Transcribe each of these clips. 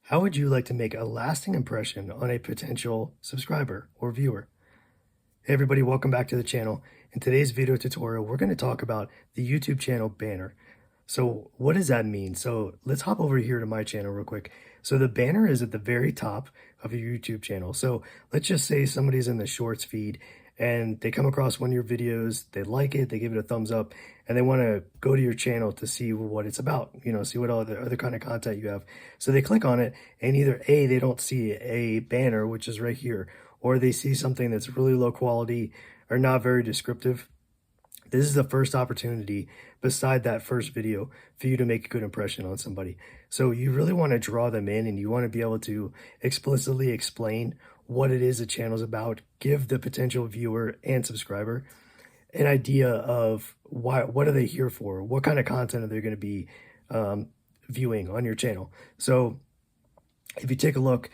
How would you like to make a lasting impression on a potential subscriber or viewer? Hey everybody, welcome back to the channel. In today's video tutorial, we're going to talk about the YouTube channel banner. So what does that mean? So let's hop over here to my channel real quick. So the banner is at the very top of your YouTube channel. So let's just say somebody's in the shorts feed and they come across one of your videos, they like it, they give it a thumbs up, and they want to go to your channel to see what it's about, see what other kind of content you have. So they click on it and either A, they don't see a banner, which is right here, or they see something that's really low quality or not very descriptive. This is the first opportunity beside that first video for you to make a good impression on somebody. So you really want to draw them in and you want to be able to explicitly explain what it is the channel's about, give the potential viewer and subscriber an idea of what are they here for, what kind of content are they going to be viewing on your channel. So if you take a look,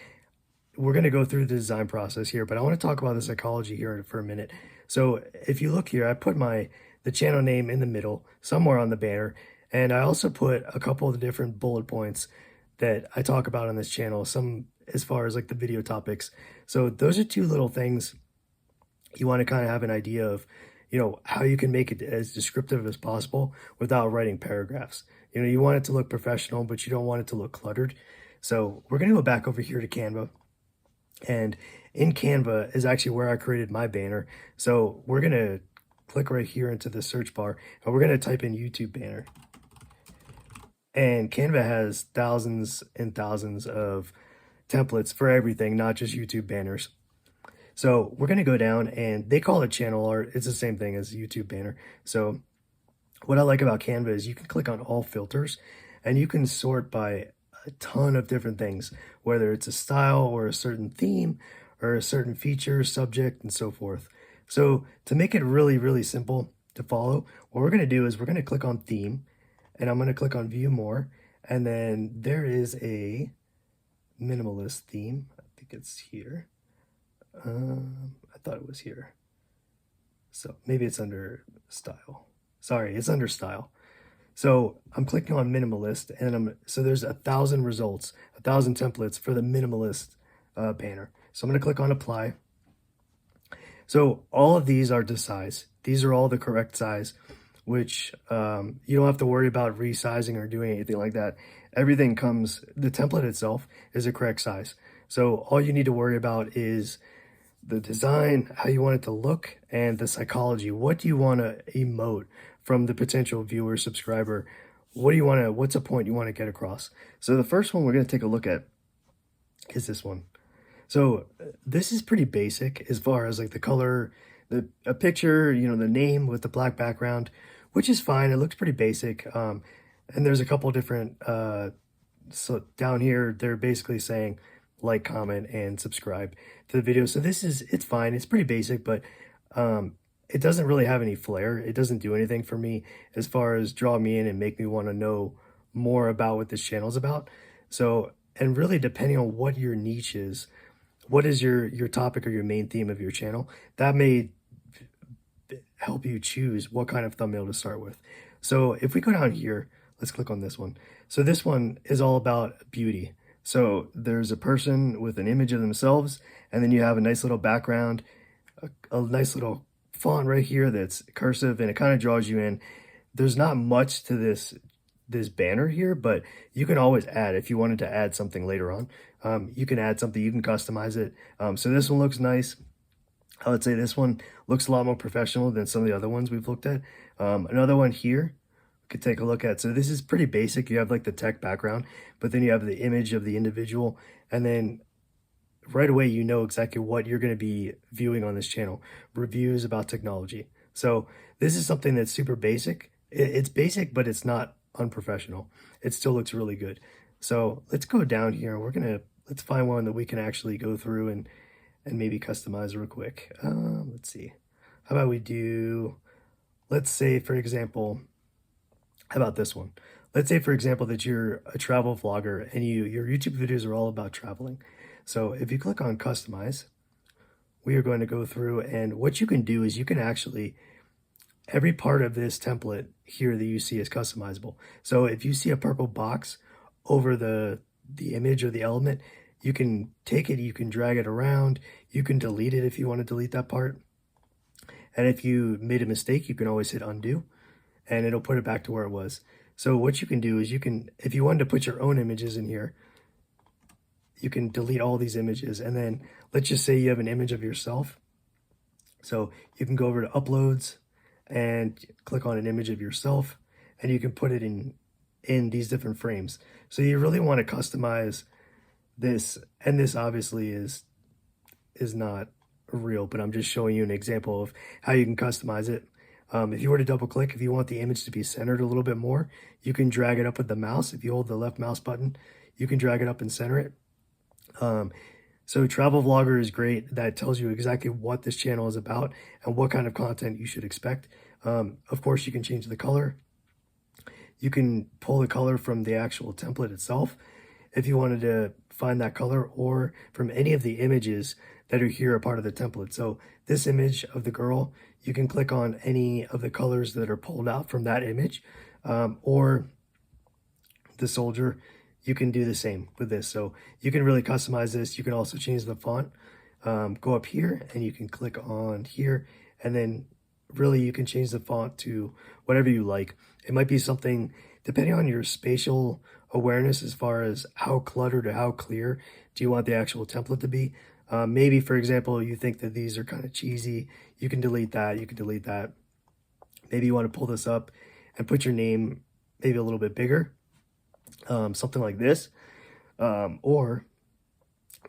we're going to go through the design process here, but I want to talk about the psychology here for a minute. So if you look here, I put the channel name in the middle, somewhere on the banner, and I also put a couple of the different bullet points that I talk about on this channel, some as far as like the video topics. So those are two little things you want to kind of have an idea of, how you can make it as descriptive as possible without writing paragraphs. You want it to look professional, but you don't want it to look cluttered. So we're going to go back over here to Canva. And in Canva is actually where I created my banner. So we're going to click right here into the search bar and we're going to type in YouTube banner. And Canva has thousands and thousands of templates for everything, not just YouTube banners. So we're going to go down and they call it channel art. It's the same thing as YouTube banner. So what I like about Canva is you can click on all filters and you can sort by a ton of different things, whether it's a style or a certain theme or a certain feature, subject, and so forth. So to make it really, really simple to follow, what we're going to do is we're going to click on theme and I'm going to click on view more. And then there is a minimalist theme. I think it's here. I thought it was here. So maybe it's under style. Sorry, it's under style. So I'm clicking on minimalist and so there's 1,000 results, 1,000 templates for the minimalist banner. So I'm going to click on apply. So all of these are to size. These are all the correct size, which you don't have to worry about resizing or doing anything like that. Everything the template itself is a correct size. So all you need to worry about is the design, how you want it to look, and the psychology. What do you want to emote from the potential viewer, subscriber? What's a point you want to get across? So the first one we're going to take a look at is this one. So this is pretty basic as far as like the color, a picture, the name with the black background, which is fine. It looks pretty basic. And there's a couple different, so down here, they're basically saying like, comment, and subscribe to the video. So it's fine. It's pretty basic, but it doesn't really have any flair. It doesn't do anything for me as far as draw me in and make me want to know more about what this channel is about. So, and really depending on what your niche is, what is your topic or your main theme of your channel, that may help you choose what kind of thumbnail to start with. So if we go down here, let's click on this one. So this one is all about beauty. So there's a person with an image of themselves, and then you have a nice little background, a nice little font right here that's cursive, and it kind of draws you in. There's not much to this banner here, but you can always add if you wanted to add something later on. You can add something, you can customize it. So this one looks nice. I would say this one looks a lot more professional than some of the other ones we've looked at. Another one here, could take a look at. So this is pretty basic. You have like the tech background, but then you have the image of the individual, and then right away you know exactly what you're going to be viewing on this channel. Reviews about technology. So this is something that's super basic. It's basic, but it's not unprofessional. It still looks really good. So let's go down here. Let's find one that we can actually go through and maybe customize real quick. Let's see. How about we do, let's say for example, how about this one? Let's say, for example, that you're a travel vlogger and your YouTube videos are all about traveling. So if you click on customize, we are going to go through, and what you can do is you can actually, every part of this template here that you see is customizable. So if you see a purple box over the the image or the element, you can take it, you can drag it around, you can delete it if you want to delete that part. And if you made a mistake, you can always hit undo and it'll put it back to where it was. So what you can do is you can, if you wanted to put your own images in here, you can delete all these images. And then let's just say you have an image of yourself. So you can go over to uploads and click on an image of yourself and you can put it in these different frames. So you really want to customize this. And this obviously is not real, but I'm just showing you an example of how you can customize it. If you were to double click, if you want the image to be centered a little bit more, you can drag it up with the mouse. If you hold the left mouse button, you can drag it up and center it. So Travel Vlogger is great. That tells you exactly what this channel is about and what kind of content you should expect. Of course, you can change the color. You can pull the color from the actual template itself if you wanted to find that color, or from any of the images that are here a part of the template. So this image of the girl, you can click on any of the colors that are pulled out from that image, or the soldier. You can do the same with this. So you can really customize this. You can also change the font. Go up here and you can click on here, and then really you can change the font to whatever you like. It might be something depending on your spatial awareness as far as how cluttered or how clear do you want the actual template to be. Maybe, for example, you think that these are kind of cheesy. You can delete that. You can delete that. Maybe you want to pull this up and put your name maybe a little bit bigger. Something like this, or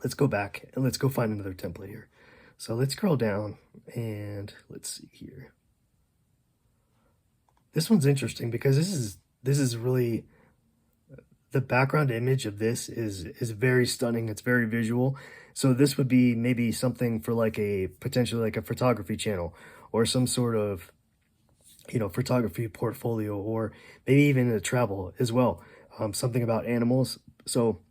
let's go back and let's go find another template here. So let's scroll down and let's see here. This one's interesting because this is really, the background image of this is very stunning. It's very visual. So this would be maybe something for like potentially like a photography channel or some sort of, photography portfolio, or maybe even a travel as well. Something about animals. So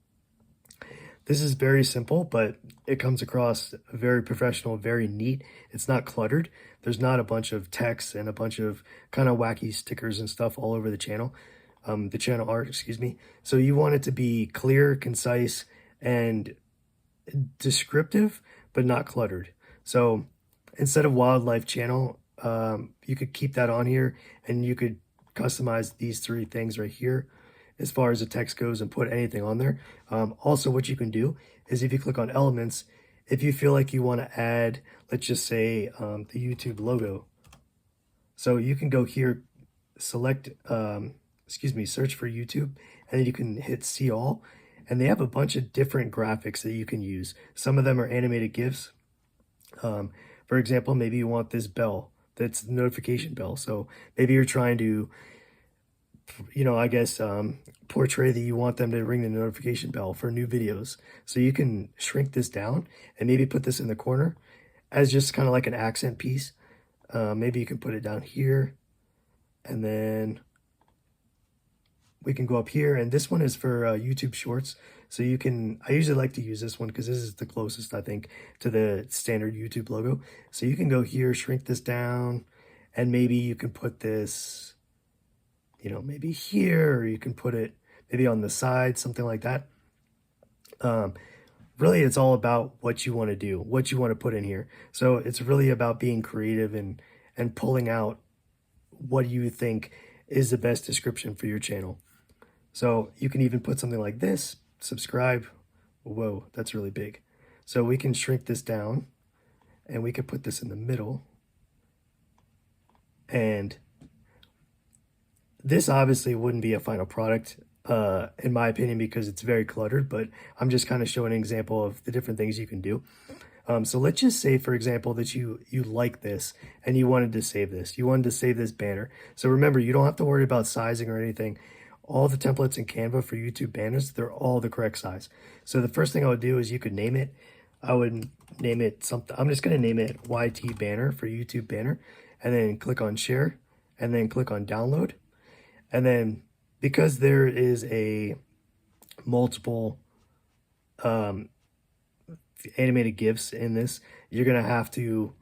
this is very simple, but it comes across very professional, very neat. It's not cluttered. There's not a bunch of text and a bunch of kind of wacky stickers and stuff all over the channel art, excuse me. So you want it to be clear, concise, and descriptive, but not cluttered. So instead of wildlife channel, you could keep that on here, and you could customize these three things right here as far as the text goes and put anything on there. Also, what you can do is if you click on elements, if you feel like you want to add, let's just say the YouTube logo. So you can go here, select, search for YouTube, and then you can hit see all. And they have a bunch of different graphics that you can use. Some of them are animated GIFs. For example, maybe you want this bell, that's the notification bell. So maybe you're trying to, portray that you want them to ring the notification bell for new videos. So you can shrink this down and maybe put this in the corner as just kind of like an accent piece. Maybe you can put it down here, and then we can go up here, and this one is for YouTube Shorts. So you can, I usually like to use this one because this is the closest, I think, to the standard YouTube logo. So you can go here, shrink this down, and maybe you can put this, maybe here, or you can put it maybe on the side, something like that. Really, it's all about what you want to do, what you want to put in here. So it's really about being creative and pulling out what you think is the best description for your channel. So you can even put something like this, subscribe. Whoa, that's really big. So we can shrink this down and we can put this in the middle. And this obviously wouldn't be a final product, in my opinion, because it's very cluttered, but I'm just kind of showing an example of the different things you can do. So let's just say, for example, that you like this and you wanted to save this. You wanted to save this banner. So remember, you don't have to worry about sizing or anything. All the templates in Canva for YouTube banners, they're all the correct size. So the first thing I would do is you could name it. I would name it something. I'm just going to name it YT banner for YouTube banner, and then click on share, and then click on download. And then because there is a multiple animated GIFs in this, you're going to have to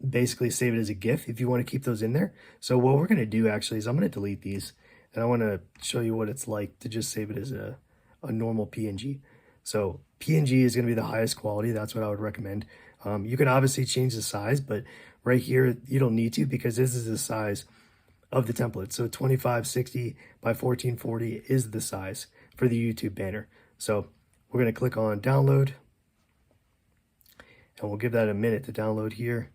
basically save it as a GIF if you want to keep those in there. So what we're going to do actually is I'm going to delete these, and I want to show you what it's like to just save it as a a normal PNG. So PNG is going to be the highest quality. That's what I would recommend. You can obviously change the size, but right here, you don't need to because this is the size of the template. So 2560 by 1440 is the size for the YouTube banner. So we're going to click on download, and we'll give that a minute to download here.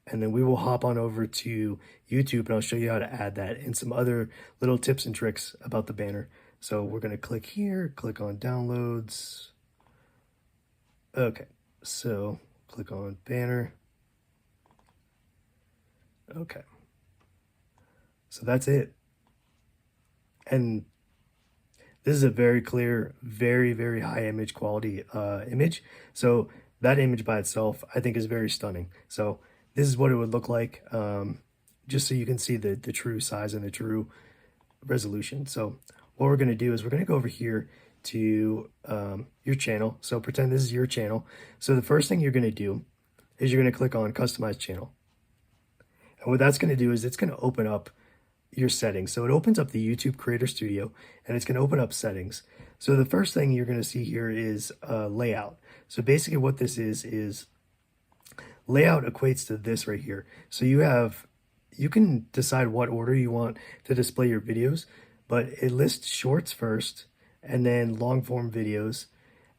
And then we will hop on over to YouTube, and I'll show you how to add that and some other little tips and tricks about the banner. So we're going to click here, click on downloads. Okay, so click on banner. Okay, so that's it. And this is a very clear, very, very high image quality image. So that image by itself, I think, is very stunning. So this is what it would look like, just so you can see the true size and the true resolution. So what we're going to do is we're going to go over here to your channel. So pretend this is your channel. So the first thing you're going to do is you're going to click on Customize Channel. And what that's going to do is it's going to open up your settings. So it opens up the YouTube Creator Studio, and it's going to open up settings. So the first thing you're going to see here is layout. So basically what this is layout equates to this right here. So you can decide what order you want to display your videos, but it lists shorts first, and then long form videos,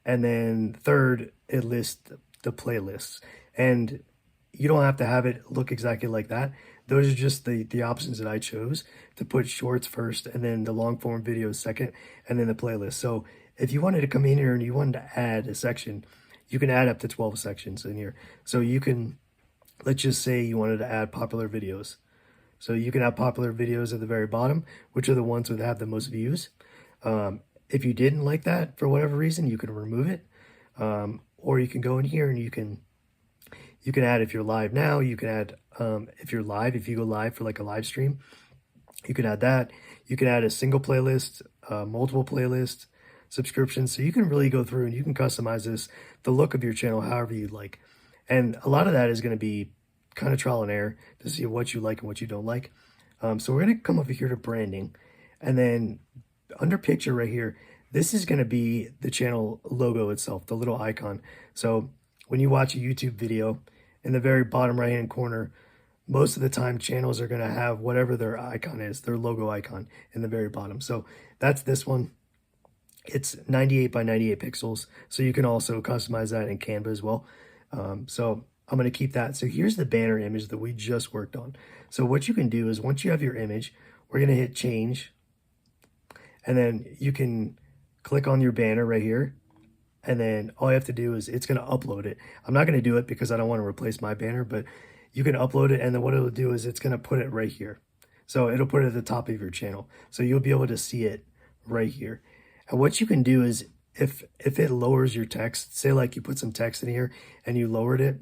and then third it lists the playlists. And you don't have to have it look exactly like that. Those are just the options that I chose, to put shorts first, and then the long form videos second, and then the playlist. So if you wanted to come in here and you wanted to add a section, you can add up to 12 sections in here. So you can, let's just say you wanted to add popular videos. So you can have popular videos at the very bottom, which are the ones that have the most views. If you didn't like that for whatever reason, you can remove it. Or you can go in here and you can add, if you're live now, you can add, if you go live for like a live stream, you can add that. You can add a single playlist, multiple playlists, subscriptions. So you can really go through and you can customize the look of your channel however you like. And a lot of that is going to be kind of trial and error to see what you like and what you don't like. So we're going to come over here to branding, and then under picture right here, this is going to be the channel logo itself, the little icon. So when you watch a YouTube video, in the very bottom right hand corner, most of the time channels are going to have whatever their icon is, their logo icon in the very bottom. So that's this one. It's 98 by 98 pixels. So you can also customize that in Canva as well. So I'm going to keep that. So here's the banner image that we just worked on. So what you can do is once you have your image, we're going to hit change, and then you can click on your banner right here. And then all you have to do is it's going to upload it. I'm not going to do it because I don't want to replace my banner, but you can upload it, and then what it'll do is it's going to put it right here. So it'll put it at the top of your channel. So you'll be able to see it right here. And what you can do is if it lowers your text, say like you put some text in here and you lowered it,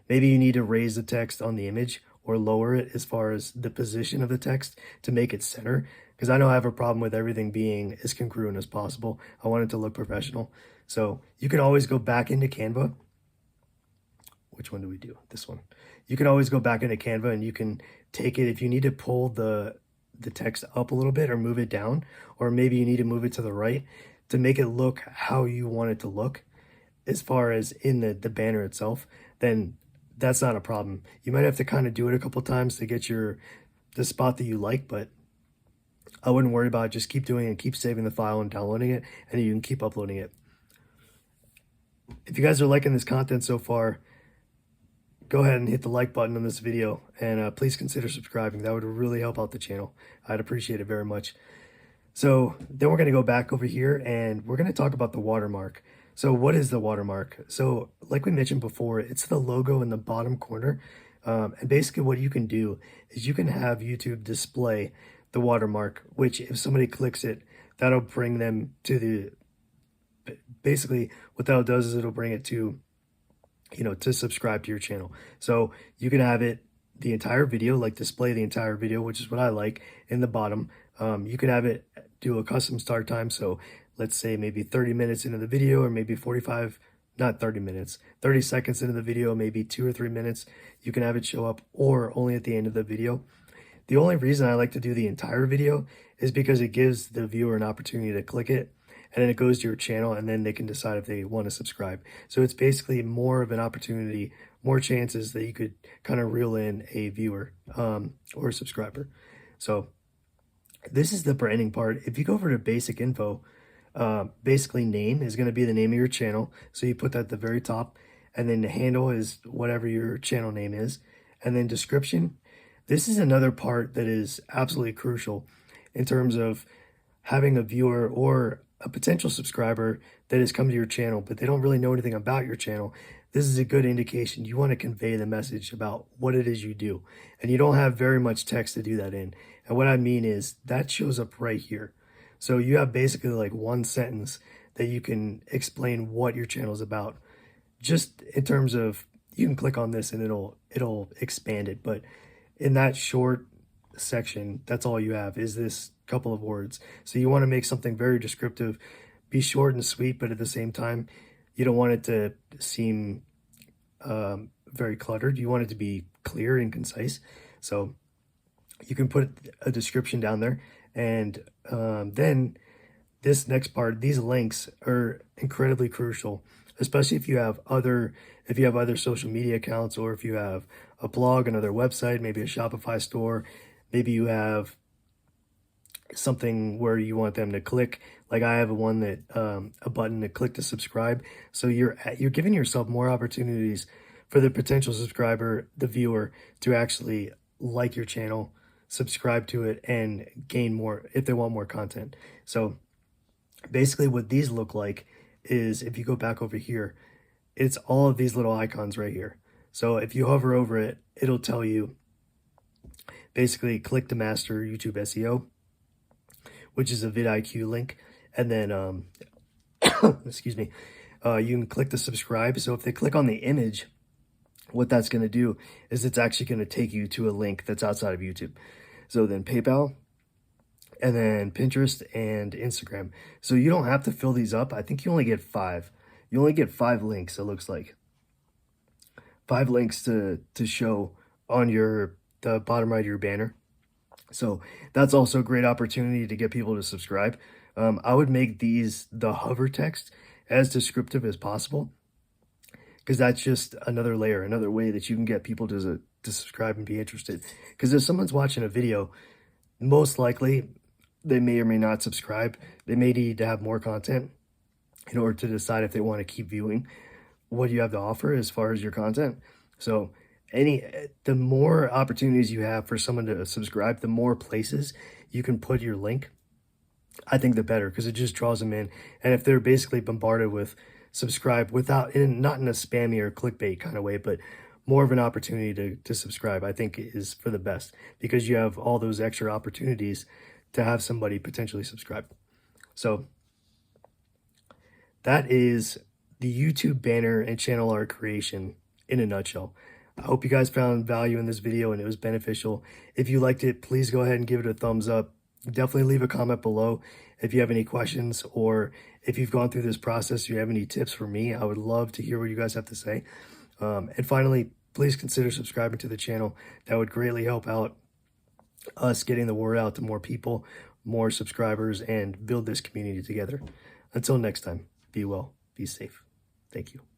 maybe you need to raise the text on the image or lower it as far as the position of the text to make it center. Because I know I have a problem with everything being as congruent as possible. I want it to look professional. So you can always go back into Canva. Which one do we do? This one. You can always go back into Canva and you can take it. If you need to pull the text up a little bit or move it down, or maybe you need to move it to the right to make it look how you want it to look as far as in the banner itself, then that's not a problem. You might have to kind of do it a couple times to get the spot that you like, but I wouldn't worry about it. Just keep doing it and keep saving the file and downloading it, and you can keep uploading it. If you guys are liking this content so far, go ahead and hit the like button on this video, and please consider subscribing. That would really help out the channel. I'd appreciate it very much. So then we're going to go back over here and we're going to talk about the watermark. So what is the watermark? So like we mentioned before, it's the logo in the bottom corner. And basically what you can do is you can have YouTube display the watermark, which if somebody clicks it, that'll bring them to basically what that does is it'll bring it to, to subscribe to your channel. So you can have it the entire video, like display the entire video, which is what I like in the bottom. You can have it do a custom start time. So let's say maybe 30 minutes into the video, or maybe 30 seconds into the video, maybe 2 or 3 minutes, you can have it show up, or only at the end of the video. The only reason I like to do the entire video is because it gives the viewer an opportunity to click it and then it goes to your channel, and then they can decide if they want to subscribe. So it's basically more of an opportunity, more chances that you could kind of reel in a viewer or a subscriber. So this is the branding part. If you go over to basic info, basically name is going to be the name of your channel. So you put that at the very top, and then the handle is whatever your channel name is. And then description. This is another part that is absolutely crucial in terms of having a viewer or a potential subscriber that has come to your channel, but they don't really know anything about your channel. This is a good indication. You want to convey the message about what it is you do. And you don't have very much text to do that in. And what I mean is that shows up right here. So you have basically like one sentence that you can explain what your channel is about. Just in terms of, you can click on this and it'll expand it. But in that short section, that's all you have is this couple of words. So you want to make something very descriptive, be short and sweet, but at the same time, you don't want it to seem very cluttered. You want it to be clear and concise. So you can put a description down there, and then this next part, these links are incredibly crucial, especially if you have other social media accounts, or if you have a blog, another website, maybe a Shopify store, maybe you have something where you want them to click. Like I have one that a button to click to subscribe. So you're giving yourself more opportunities for the potential subscriber, the viewer, to actually like your channel, subscribe to it, and gain more if they want more content. So basically what these look like is, if you go back over here, it's all of these little icons right here. So if you hover over it, it'll tell you basically click to master YouTube SEO, which is a vidIQ link. And then, excuse me, you can click to subscribe. So if they click on the image, what that's going to do is it's actually going to take you to a link that's outside of YouTube. So then PayPal, and then Pinterest and Instagram. So you don't have to fill these up. I think you only get 5. You only get 5 links, it looks like. 5 links to show on the bottom right of your banner. So that's also a great opportunity to get people to subscribe. I would make these, the hover text, as descriptive as possible, because that's just another layer, another way that you can get people to subscribe and be interested. Because if someone's watching a video, most likely they may or may not subscribe. They may need to have more content in order to decide if they want to keep viewing what you have to offer as far as your content. So the more opportunities you have for someone to subscribe, the more places you can put your link, I think the better, because it just draws them in. And if they're basically bombarded with subscribe not in a spammy or clickbait kind of way, but more of an opportunity to subscribe, I think is for the best, because you have all those extra opportunities to have somebody potentially subscribe. So that is the YouTube banner and channel art creation in a nutshell. I hope you guys found value in this video and it was beneficial. If you liked it, please go ahead and give it a thumbs up. Definitely leave a comment below if you have any questions, or if you've gone through this process, you have any tips for me. I would love to hear what you guys have to say. And finally, please consider subscribing to the channel. That would greatly help out us getting the word out to more people, more subscribers, and build this community together. Until next time, be well, be safe. Thank you.